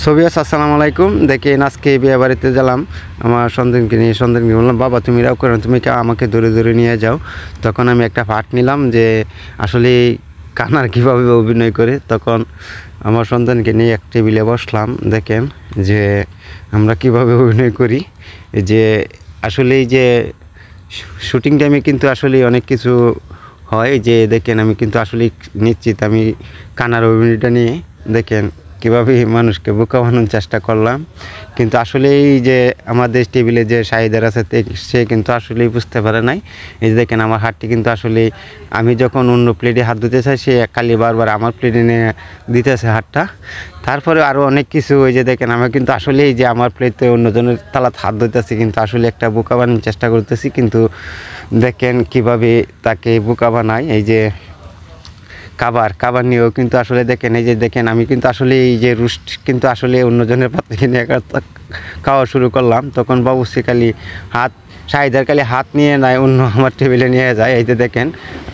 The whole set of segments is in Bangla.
সবিয়াস আসসালামু আলাইকুম। দেখেন আজকে বিয়ে বাড়িতে গেলাম আমার সন্তানকে নিয়ে। সন্তানকে বললাম, বাবা তুমি রাও করেন, তুমি আমাকে ধরে ধরে নিয়ে যাও। তখন আমি একটা পাঠ নিলাম যে আসলে কান্নার কীভাবে অভিনয় করে। তখন আমার সন্তানকে নিয়ে এক টেবিলে বসলাম। দেখেন যে আমরা কিভাবে অভিনয় করি। যে আসলে যে শুটিং টাইমে কিন্তু আসলে অনেক কিছু হয়। যে দেখেন আমি কিন্তু আসলে নিশ্চিত আমি কান্নার অভিনয়টা নিয়ে দেখেন কীভাবে মানুষকে বোকা বানানোর চেষ্টা করলাম। কিন্তু আসলেই যে আমাদের টেবিলে যে শাহিদার আছে সে কিন্তু আসলেই বুঝতে পারে নাই। এই যে দেখেন আমার হাতটি কিন্তু আসলে আমি যখন অন্য প্লেটে হাত ধুতে চাই সে খালি বারবার আমার প্লেটে নিয়ে দিতেছে হাতটা। তারপরে আরও অনেক কিছু ওই যে দেখেন আমি কিন্তু আসলেই যে আমার প্লেটে অন্যজনের তালাত হাত ধুতেছি, কিন্তু আসলে একটা বোকা বানানোর চেষ্টা করতেছি। কিন্তু দেখেন কিভাবে তাকে বোকা বানায়। এই যে কাবার নিয়েও কিন্তু আসলে দেখেন, এই যে দেখেন আমি কিন্তু আসলে এই যে রুস্ট কিন্তু আসলে অন্যজনের পাত্রে নিয়ে খাওয়া শুরু করলাম। তখন বাবুর্চি খালি শাহিদার খালি হাত নিয়ে নেয়, অন্য আমার টেবিলে নিয়ে যায়। এই যে দেখেন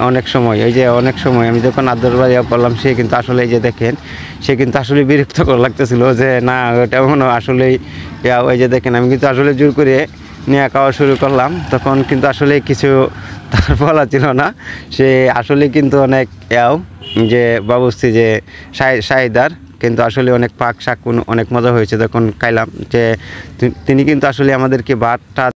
অনেক সময় আমি যখন আদর বাড়িয়া করলাম সে কিন্তু আসলে এই যে দেখেন সে কিন্তু আসলে বিরক্তকর লাগতেছিল যে না ওটা মনে আসলেই ওই যে দেখেন আমি কিন্তু আসলে জোর করে নিয়ে খাওয়া শুরু করলাম। তখন কিন্তু আসলে কিছু তার বলা ছিল না। সে আসলে কিন্তু অনেক যে বাবুর্চি যে শাহিদার কিন্তু আসলে অনেক পাক শাক অনেক মজা হয়েছে। তখন খাইলাম যে তিনি কিন্তু আসলে আমাদেরকে ভাতটা